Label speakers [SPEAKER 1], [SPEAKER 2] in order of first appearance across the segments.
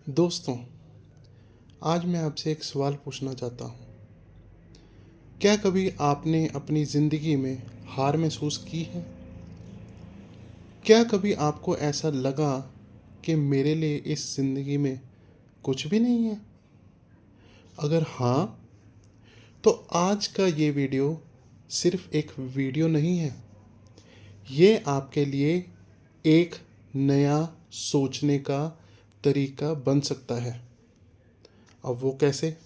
[SPEAKER 1] दोस्तों, आज मैं आपसे एक सवाल पूछना चाहता हूँ। क्या कभी आपने अपनी ज़िंदगी में हार महसूस की है? क्या कभी आपको ऐसा लगा कि मेरे लिए इस ज़िंदगी में कुछ भी नहीं है? अगर हाँ, तो आज का ये वीडियो सिर्फ एक वीडियो नहीं है। ये आपके लिए एक नया सोचने का तरीका बन सकता है। अब वो कैसे?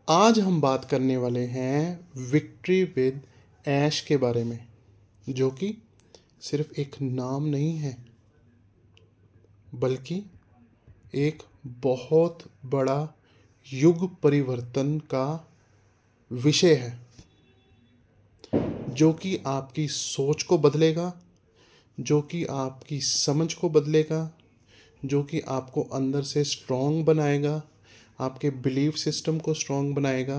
[SPEAKER 1] आज हम बात करने वाले हैं विक्ट्री विद ऐश के बारे में, जो कि सिर्फ एक नाम नहीं है, बल्कि एक बहुत बड़ा युग परिवर्तन का विषय है, जो कि आपकी सोच को बदलेगा, जो कि आपकी समझ को बदलेगा, जो कि आपको अंदर से स्ट्रॉन्ग बनाएगा, आपके बिलीफ सिस्टम को स्ट्रॉन्ग बनाएगा,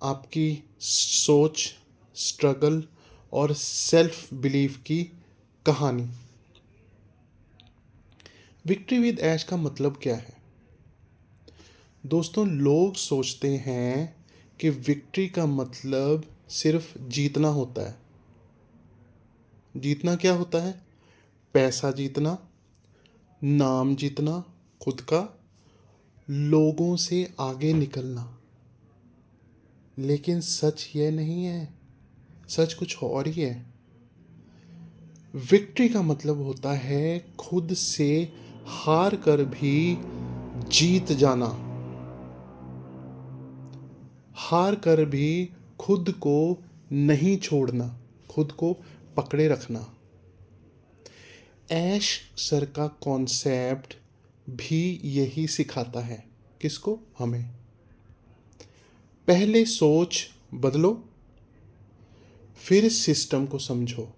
[SPEAKER 1] आपकी सोच, स्ट्रगल और सेल्फ बिलीफ की कहानी। विक्ट्री विद ऐश का मतलब क्या है? दोस्तों, लोग सोचते हैं कि विक्ट्री का मतलब सिर्फ जीतना होता है। जीतना क्या होता है? पैसा जीतना, नाम जीतना, खुद का, लोगों से आगे निकलना। लेकिन सच यह नहीं है, सच कुछ और ही है। विक्ट्री का मतलब होता है खुद से हार कर भी जीत जाना, हार कर भी खुद को नहीं छोड़ना, खुद को पकड़े रखना। ऐश सर का कॉन्सेप्ट भी यही सिखाता है। किसको? हमें। पहले सोच बदलो, फिर सिस्टम को समझो,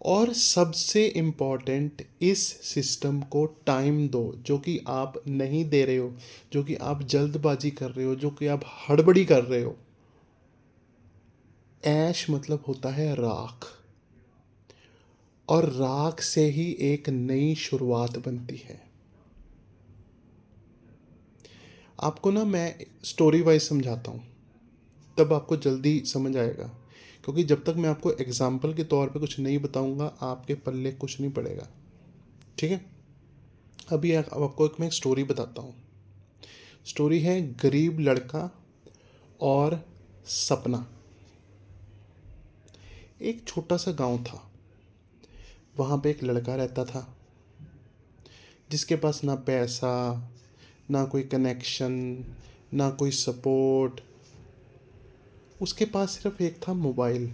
[SPEAKER 1] और सबसे इम्पॉर्टेंट, इस सिस्टम को टाइम दो, जो कि आप नहीं दे रहे हो, जो कि आप जल्दबाजी कर रहे हो, जो कि आप हड़बड़ी कर रहे हो। ऐश मतलब होता है राख, और राख से ही एक नई शुरुआत बनती है। आपको ना मैं स्टोरी वाइज समझाता हूँ, तब आपको जल्दी समझ आएगा, क्योंकि जब तक मैं आपको एग्जाम्पल के तौर पे कुछ नहीं बताऊँगा, आपके पल्ले कुछ नहीं पड़ेगा। ठीक है? अभी अब आपको एक मैं स्टोरी बताता हूँ। स्टोरी है गरीब लड़का और सपना। एक छोटा सा गांव था। वहाँ पे एक लड़का रहता था, जिसके पास ना पैसा, ना कोई कनेक्शन, ना कोई सपोर्ट। उसके पास सिर्फ एक था, मोबाइल।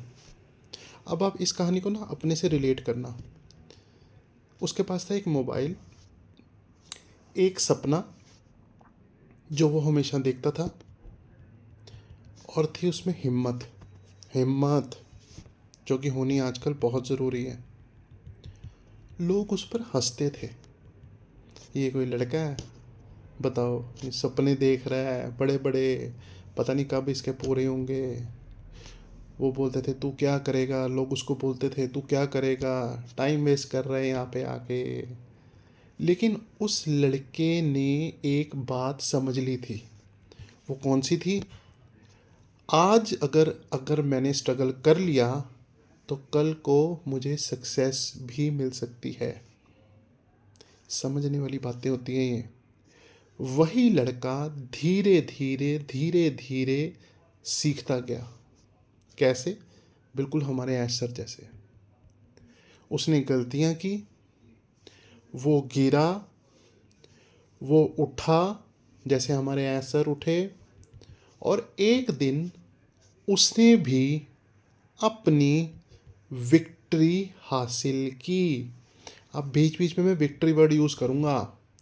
[SPEAKER 1] अब आप इस कहानी को ना अपने से रिलेट करना। उसके पास था एक मोबाइल, एक सपना जो वो हमेशा देखता था, और थी उसमें हिम्मत। हिम्मत जो कि होनी आजकल बहुत ज़रूरी है। लोग उस पर हंसते थे। ये कोई लड़का है, बताओ, ये सपने देख रहा है बड़े बड़े, पता नहीं कब इसके पूरे होंगे। वो बोलते थे तू क्या करेगा, लोग उसको बोलते थे तू क्या करेगा, टाइम वेस्ट कर रहे हैं यहाँ पे आके। लेकिन उस लड़के ने एक बात समझ ली थी। वो कौन सी थी? आज अगर अगर मैंने स्ट्रगल कर लिया, तो कल को मुझे सक्सेस भी मिल सकती है। समझने वाली बातें होती हैं ये। वही लड़का धीरे धीरे धीरे धीरे सीखता गया। कैसे? बिल्कुल हमारे ऐश सर जैसे। उसने गलतियां की, वो गिरा, वो उठा, जैसे हमारे ऐश सर उठे, और एक दिन उसने भी अपनी विक्ट्री हासिल की। अब बीच बीच में मैं विक्ट्री वर्ड यूज़ करूँगा,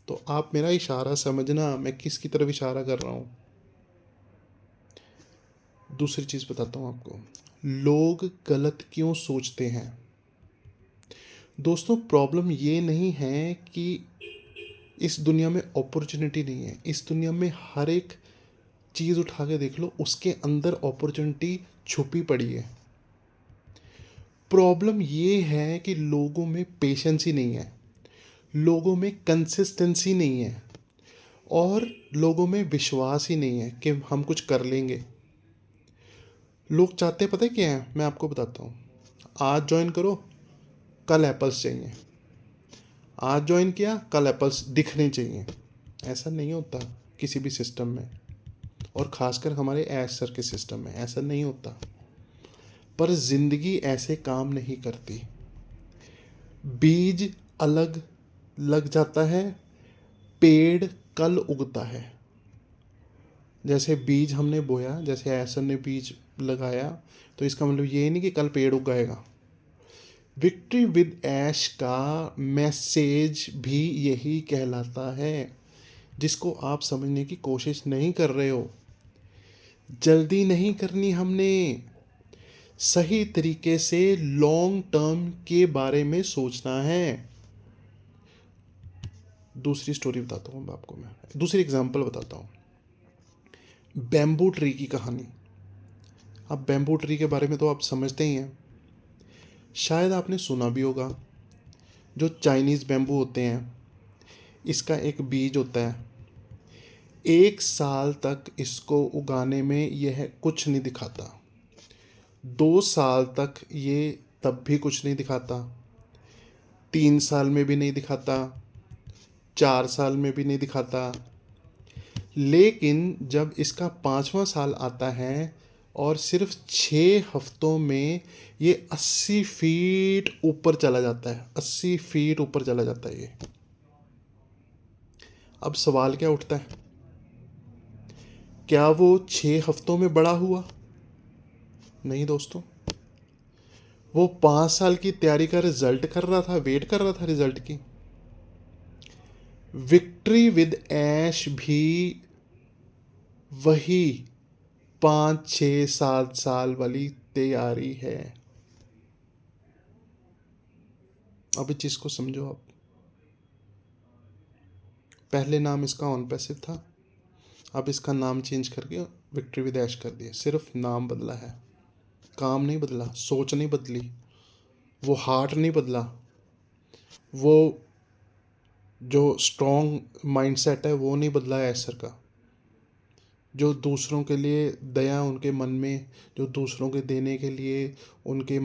[SPEAKER 1] तो आप मेरा इशारा समझना, मैं किसकी तरफ इशारा कर रहा हूँ। दूसरी चीज़ बताता हूँ आपको, लोग गलत क्यों सोचते हैं। दोस्तों, प्रॉब्लम ये नहीं है कि इस दुनिया में अपॉर्चुनिटी नहीं है। इस दुनिया में हर एक चीज़ उठा के देख लो, उसके अंदर अपॉर्चुनिटी छुपी पड़ी है। प्रॉब्लम ये है कि लोगों में पेशेंस ही नहीं है। लोगों में कंसिस्टेंसी नहीं है और लोगों में विश्वास ही नहीं है कि हम कुछ कर लेंगे। लोग चाहते पता है क्या है, मैं आपको बताता हूँ। आज ज्वाइन करो, कल एप्पल्स चाहिए। आज ज्वाइन किया, कल एप्पल्स दिखने चाहिए। ऐसा नहीं होता किसी भी सिस्टम में, और ख़ासकर हमारे एस सर के सिस्टम में ऐसा नहीं होता। पर ज़िंदगी ऐसे काम नहीं करती। बीज अलग लग जाता है, पेड़ कल उगता है। जैसे बीज हमने बोया, जैसे ऐसर ने बीज लगाया, तो इसका मतलब ये नहीं कि कल पेड़ उगाएगा। विक्ट्री विद ऐश का मैसेज भी यही कहलाता है, जिसको आप समझने की कोशिश नहीं कर रहे हो। जल्दी नहीं करनी हमने, सही तरीके से लॉन्ग टर्म के बारे में सोचना है। दूसरी स्टोरी बताता हूँ आपको, मैं दूसरी एग्जांपल बताता हूँ। बैम्बू ट्री की कहानी। अब बैम्बू ट्री के बारे में तो आप समझते ही हैं, शायद आपने सुना भी होगा। जो चाइनीज़ बैम्बू होते हैं, इसका एक बीज होता है। 1 साल तक इसको उगाने में यह कुछ नहीं दिखाता, 2 साल तक ये तब भी कुछ नहीं दिखाता, 3 साल में भी नहीं दिखाता, 4 साल में भी नहीं दिखाता। लेकिन जब इसका 5वां साल आता है और सिर्फ 6 हफ्तों में ये 80 फीट ऊपर चला जाता है, 80 फीट ऊपर चला जाता है ये। अब सवाल क्या उठता है, क्या वो 6 हफ्तों में बड़ा हुआ? नहीं दोस्तों, वो 5 साल की तैयारी का रिजल्ट कर रहा था, वेट कर रहा था रिजल्ट की। विक्ट्री विद ऐश भी वही 5, 6, 7 साल वाली तैयारी है। अब इस चीज़ को समझो आप। पहले नाम इसका ऑन पैसिव था, अब इसका नाम चेंज करके विक्ट्री विद ऐश कर दिया। सिर्फ नाम बदला है, काम नहीं बदला, सोच नहीं बदली, वो हार्ट नहीं बदला, वो जो स्ट्रॉन्ग माइंडसेट है वो नहीं बदला है ऐसर का। जो दूसरों के लिए दया उनके मन में, जो दूसरों के देने के लिए उनके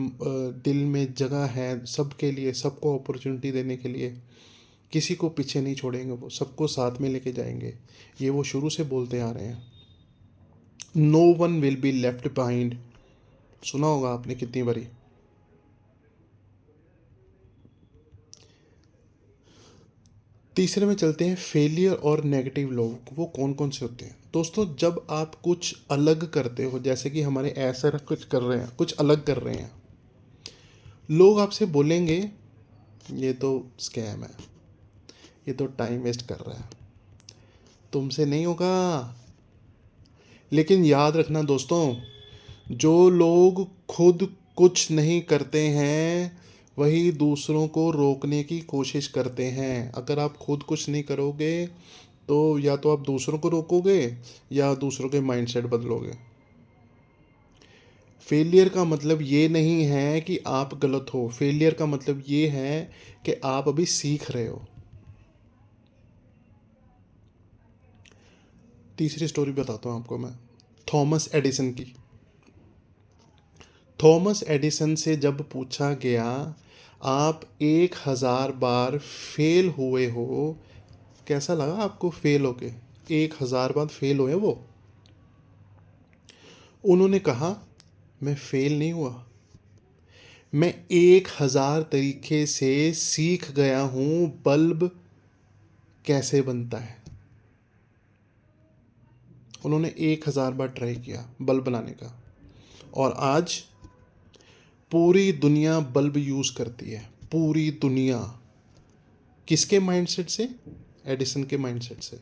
[SPEAKER 1] दिल में जगह है, सबके लिए, सबको अपॉर्चुनिटी देने के लिए, किसी को पीछे नहीं छोड़ेंगे, वो सबको साथ में लेके जाएंगे। ये वो शुरू से बोलते आ रहे हैं। No one will be left behind, सुना होगा आपने कितनी बारी। तीसरे में चलते हैं, फेलियर और नेगेटिव लोग वो कौन कौन से होते हैं। दोस्तों, जब आप कुछ अलग करते हो, जैसे कि हमारे ऐसा कुछ कर रहे हैं, कुछ अलग कर रहे हैं, लोग आपसे बोलेंगे ये तो स्कैम है, ये तो टाइम वेस्ट कर रहा है, तुमसे नहीं होगा। लेकिन याद रखना दोस्तों, जो लोग खुद कुछ नहीं करते हैं वही दूसरों को रोकने की कोशिश करते हैं। अगर आप खुद कुछ नहीं करोगे तो या तो आप दूसरों को रोकोगे या दूसरों के माइंडसेट बदलोगे। फेलियर का मतलब ये नहीं है कि आप गलत हो, फेलियर का मतलब ये है कि आप अभी सीख रहे हो। तीसरी स्टोरी बताता हूँ आपको मैं, थॉमस एडिसन की। थॉमस एडिसन से जब पूछा गया आप 1000 बार फेल हुए हो, कैसा लगा आपको फेल होके? 1000 बार फेल हुए वो। उन्होंने कहा मैं फेल नहीं हुआ, मैं 1000 तरीके से सीख गया हूँ बल्ब कैसे बनता है। उन्होंने 1000 बार ट्राई किया बल्ब बनाने का, और आज पूरी दुनिया बल्ब यूज़ करती है, पूरी दुनिया। किसके माइंडसेट से? एडिसन के माइंडसेट से।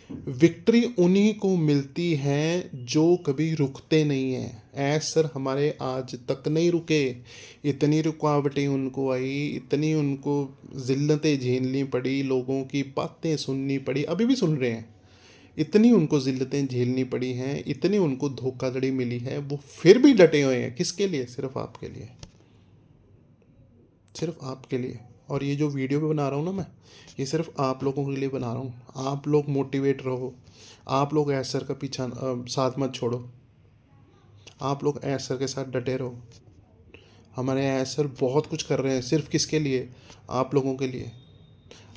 [SPEAKER 1] विक्ट्री उन्हीं को मिलती है जो कभी रुकते नहीं हैं। सर हमारे आज तक नहीं रुके, इतनी रुकावटें उनको आई, इतनी उनको ज़िल्लतें झेलनी पड़ी, लोगों की बातें सुननी पड़ी, अभी भी सुन रहे हैं। इतनी उनको ज़िल्लतें झेलनी पड़ी हैं, इतनी उनको धोखाधड़ी मिली है, वो फिर भी डटे हुए हैं। किसके लिए? सिर्फ आपके लिए, सिर्फ आपके लिए। और ये जो वीडियो भी बना रहा हूँ ना मैं, ये सिर्फ आप लोगों के लिए बना रहा हूँ। आप लोग मोटिवेट रहो, आप लोग ऐश सर का पीछा साथ मत छोड़ो, आप लोग ऐश सर के साथ डटे रहो। हमारे ऐश सर बहुत कुछ कर रहे हैं, सिर्फ किसके लिए? आप लोगों के लिए,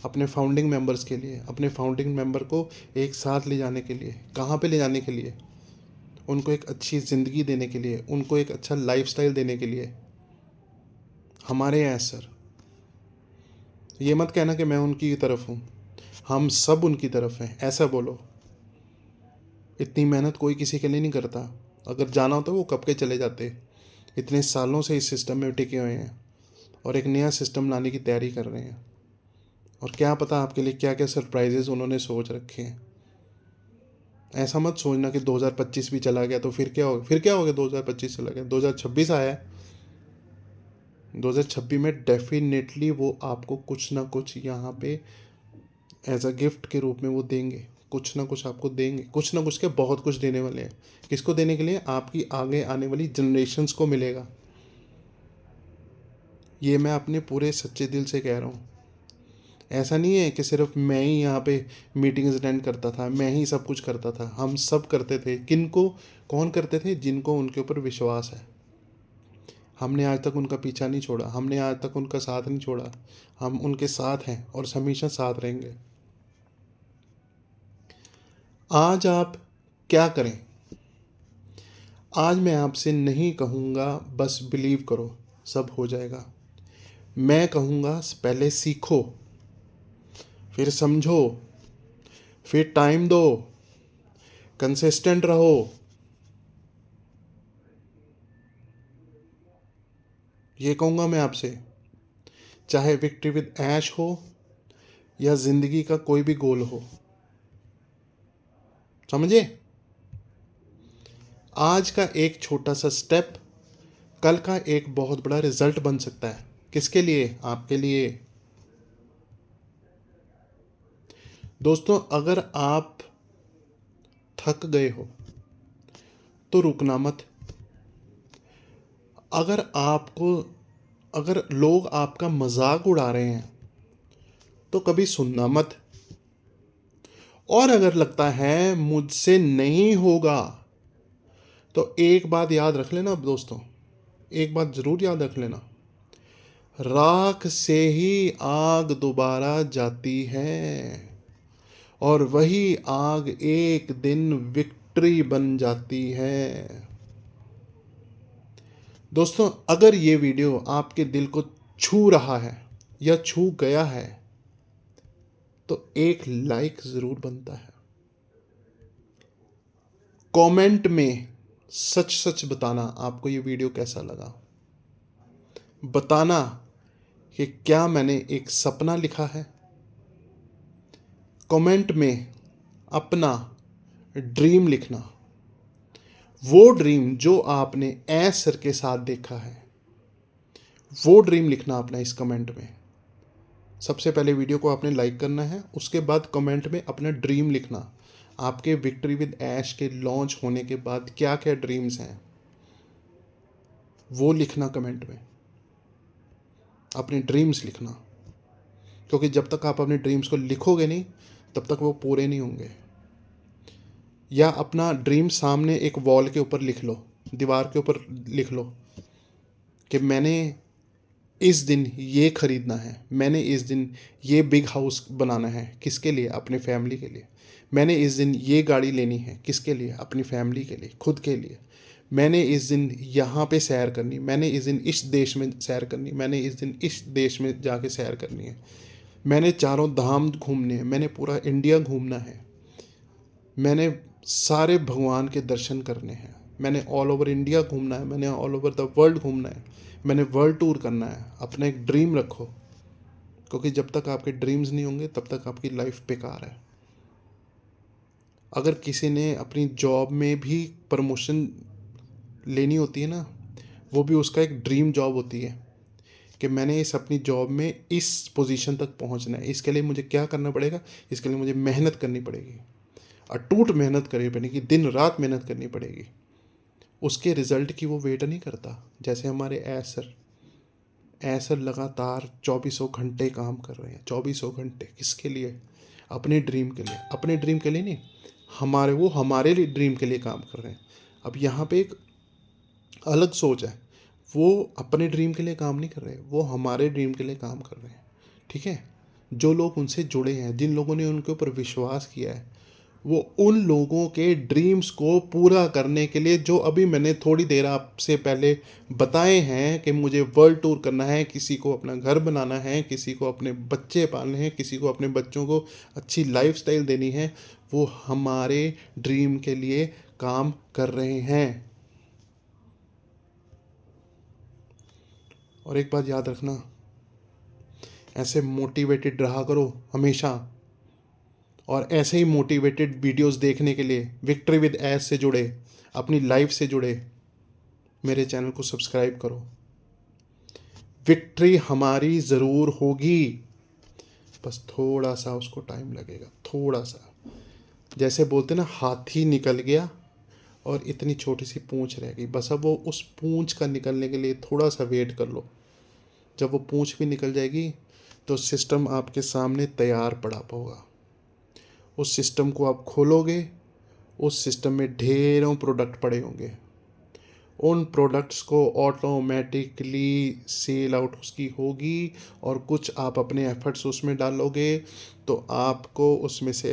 [SPEAKER 1] अपने फाउंडिंग मेंबर्स के लिए, अपने फाउंडिंग मेंबर को एक साथ ले जाने के लिए। कहाँ पे ले जाने के लिए? उनको एक अच्छी ज़िंदगी देने के लिए, उनको एक अच्छा लाइफस्टाइल देने के लिए। हमारे ऐश सर, ये मत कहना कि मैं उनकी तरफ हूँ, हम सब उनकी तरफ हैं, ऐसा बोलो। इतनी मेहनत कोई किसी के लिए नहीं करता। अगर जाना होता वो कब के चले जाते। इतने सालों से इस सिस्टम में टिके हुए हैं और एक नया सिस्टम लाने की तैयारी कर रहे हैं। और क्या पता आपके लिए क्या क्या सरप्राइजेज उन्होंने सोच रखे हैं। ऐसा मत सोचना कि 2025 भी चला गया तो फिर क्या होगा। फिर क्या होगा? 2025 चला गया, 2026 आया है। 2026 में डेफिनेटली वो आपको कुछ ना कुछ यहाँ पे एज अ गिफ्ट के रूप में वो देंगे, कुछ ना कुछ आपको देंगे, कुछ ना कुछ के बहुत कुछ देने वाले हैं। किसको देने के लिए? आपकी आगे आने वाली जनरेशन्स को मिलेगा। ये मैं अपने पूरे सच्चे दिल से कह रहा हूँ। ऐसा नहीं है कि सिर्फ मैं ही यहाँ पे मीटिंग्स अटेंड करता था, मैं ही सब कुछ करता था। हम सब करते थे। किनको? कौन करते थे? जिनको उनके ऊपर विश्वास है। हमने आज तक उनका पीछा नहीं छोड़ा, हमने आज तक उनका साथ नहीं छोड़ा। हम उनके साथ हैं और हमेशा साथ रहेंगे। आज आप क्या करें? आज मैं आपसे नहीं कहूँगा बस बिलीव करो सब हो जाएगा। मैं कहूँगा पहले सीखो, फिर समझो, फिर टाइम दो, कंसिस्टेंट रहो। ये कहूँगा मैं आपसे, चाहे विक्ट्री विद ऐश हो या ज़िंदगी का कोई भी गोल हो। समझे? आज का एक छोटा सा स्टेप कल का एक बहुत बड़ा रिजल्ट बन सकता है। किसके लिए? आपके लिए। दोस्तों, अगर आप थक गए हो तो रुकना मत। अगर लोग आपका मजाक उड़ा रहे हैं तो कभी सुनना मत। और अगर लगता है मुझसे नहीं होगा तो एक बात याद रख लेना दोस्तों, एक बात ज़रूर याद रख लेना, राख से ही आग दोबारा जाती है और वही आग एक दिन विक्ट्री बन जाती है। दोस्तों, अगर ये वीडियो आपके दिल को छू रहा है या छू गया है तो एक लाइक ज़रूर बनता है। कमेंट में सच सच बताना आपको ये वीडियो कैसा लगा। बताना कि क्या मैंने एक सपना लिखा है। कमेंट में अपना ड्रीम लिखना, वो ड्रीम जो आपने ऐश सर के साथ देखा है, वो ड्रीम लिखना अपना इस कमेंट में। सबसे पहले वीडियो को आपने लाइक करना है, उसके बाद कमेंट में अपना ड्रीम लिखना। आपके विक्ट्री विद ऐश के लॉन्च होने के बाद क्या क्या ड्रीम्स हैं वो लिखना कमेंट में। अपने ड्रीम्स लिखना, क्योंकि जब तक आप अपने ड्रीम्स को लिखोगे नहीं तब तक वो पूरे नहीं होंगे। या अपना ड्रीम सामने एक वॉल के ऊपर लिख लो, दीवार के ऊपर लिख लो कि मैंने इस दिन ये ख़रीदना है, मैंने इस दिन ये बिग हाउस बनाना है। किसके लिए? अपनी फैमिली के लिए। मैंने इस दिन ये गाड़ी लेनी है। किसके लिए? अपनी फैमिली के लिए, खुद के लिए। मैंने इस दिन यहाँ पे सैर करनी, मैंने इस दिन इस देश में सैर करनी, मैंने इस दिन इस देश में जाके सैर करनी है, मैंने चारों धाम घूमने हैं, मैंने पूरा इंडिया घूमना है, मैंने सारे भगवान के दर्शन करने हैं, मैंने ऑल ओवर इंडिया घूमना है, मैंने ऑल ओवर द वर्ल्ड घूमना है, मैंने वर्ल्ड टूर करना है। अपना एक ड्रीम रखो, क्योंकि जब तक आपके ड्रीम्स नहीं होंगे तब तक आपकी लाइफ बेकार है। अगर किसी ने अपनी जॉब में भी प्रमोशन लेनी होती है ना, वो भी उसका एक ड्रीम जॉब होती है कि मैंने इस अपनी जॉब में इस पोजीशन तक पहुंचना है। इसके लिए मुझे क्या करना पड़ेगा? इसके लिए मुझे मेहनत करनी पड़ेगी, अटूट मेहनत करनी पड़ेगी, दिन रात मेहनत करनी पड़ेगी। उसके रिज़ल्ट की वो वेट नहीं करता। जैसे हमारे ऐश सर, ऐसा लगातार 24 घंटे काम कर रहे हैं। 24 घंटे किसके लिए? अपने ड्रीम के लिए। अपने ड्रीम के लिए नहीं, हमारे लिए ड्रीम के लिए काम कर रहे हैं। अब यहाँ पे एक अलग सोच है, वो अपने ड्रीम के लिए काम नहीं कर रहे, वो हमारे ड्रीम के लिए काम कर रहे हैं। ठीक है, जो लोग उनसे जुड़े हैं, जिन लोगों ने उनके ऊपर विश्वास किया है, वो उन लोगों के ड्रीम्स को पूरा करने के लिए, जो अभी मैंने थोड़ी देर आपसे पहले बताए हैं कि मुझे वर्ल्ड टूर करना है, किसी को अपना घर बनाना है, किसी को अपने बच्चे पालने हैं, किसी को अपने बच्चों को अच्छी लाइफस्टाइल देनी है, वो हमारे ड्रीम के लिए काम कर रहे हैं। और एक बात याद रखना, ऐसे मोटिवेटेड रहा करो हमेशा, और ऐसे ही मोटिवेटेड वीडियोस देखने के लिए विक्ट्री विद एस से जुड़े, अपनी लाइफ से जुड़े, मेरे चैनल को सब्सक्राइब करो। विक्ट्री हमारी ज़रूर होगी, बस थोड़ा सा उसको टाइम लगेगा, थोड़ा सा। जैसे बोलते ना, हाथी निकल गया और इतनी छोटी सी पूंछ रह गई, बस अब वो उस पूंछ का निकलने के लिए थोड़ा सा वेट कर लो। जब वो पूंछ भी निकल जाएगी तो सिस्टम आपके सामने तैयार पड़ा होगा। उस सिस्टम को आप खोलोगे, उस सिस्टम में ढेरों प्रोडक्ट पड़े होंगे। उन प्रोडक्ट्स को ऑटोमेटिकली सेल आउट उसकी होगी, और कुछ आप अपने एफर्ट्स उसमें डालोगे तो आपको उसमें से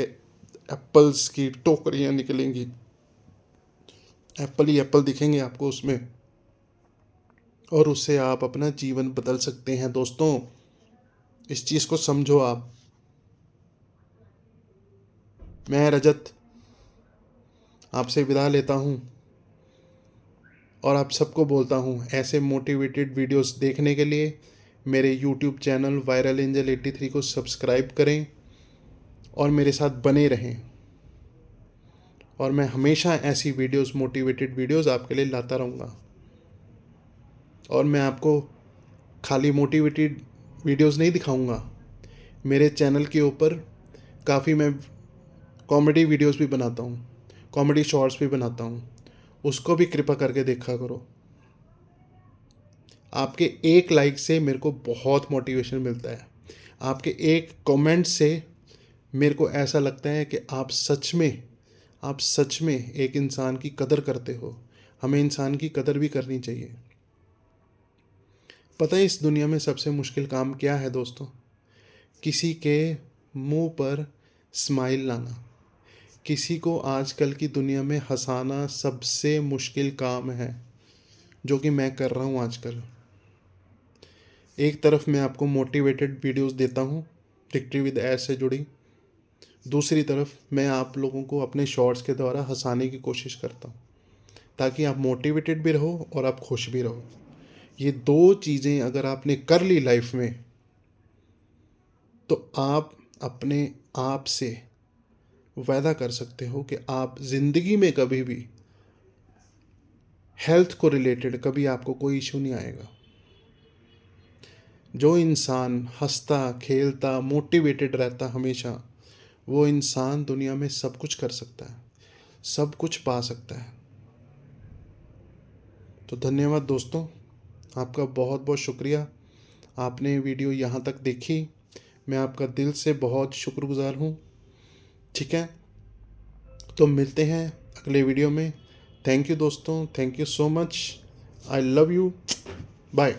[SPEAKER 1] एप्पल्स की टोकरियाँ निकलेंगी। एप्पल ही एप्पल दिखेंगे आपको उसमें, और उससे आप अपना जीवन बदल सकते हैं। दोस्तों, इस चीज़ को समझो आप। मैं रजत आपसे विदा लेता हूँ, और आप सबको बोलता हूँ, ऐसे मोटिवेटेड वीडियोस देखने के लिए मेरे यूट्यूब चैनल वायरल एंजल 83 को सब्सक्राइब करें और मेरे साथ बने रहें। और मैं हमेशा ऐसी वीडियोस, मोटिवेटेड वीडियोस आपके लिए लाता रहूँगा। और मैं आपको खाली मोटिवेटेड वीडियोस नहीं दिखाऊंगा, मेरे चैनल के ऊपर काफ़ी मैं कॉमेडी वीडियोस भी बनाता हूँ, कॉमेडी शॉर्ट्स भी बनाता हूँ, उसको भी कृपा करके देखा करो। आपके एक लाइक से मेरे को बहुत मोटिवेशन मिलता है। आपके एक कमेंट से मेरे को ऐसा लगता है कि आप सच में एक इंसान की कदर करते हो। हमें इंसान की कदर भी करनी चाहिए। पता है इस दुनिया में सबसे मुश्किल काम क्या है दोस्तों? किसी के मुंह पर स्माइल लाना। किसी को आजकल की दुनिया में हंसाना सबसे मुश्किल काम है, जो कि मैं कर रहा हूँ आजकल। एक तरफ मैं आपको मोटिवेटेड वीडियोस देता हूँ विक्ट्री विद एस से जुड़ी, दूसरी तरफ मैं आप लोगों को अपने शॉर्ट्स के द्वारा हंसाने की कोशिश करता हूँ, ताकि आप मोटिवेटेड भी रहो और आप खुश भी रहो। ये दो चीज़ें अगर आपने कर ली लाइफ में, तो आप अपने आप से वादा कर सकते हो कि आप ज़िंदगी में कभी भी हेल्थ को रिलेटेड कभी आपको कोई इशू नहीं आएगा। जो इंसान हंसता खेलता मोटिवेटेड रहता हमेशा, वो इंसान दुनिया में सब कुछ कर सकता है, सब कुछ पा सकता है। तो धन्यवाद दोस्तों, आपका बहुत बहुत शुक्रिया, आपने वीडियो यहाँ तक देखी। मैं आपका दिल से बहुत शुक्रगुजार हूँ। ठीक है, तो मिलते हैं अगले वीडियो में। थैंक यू दोस्तों, thank you so much, I love you, bye.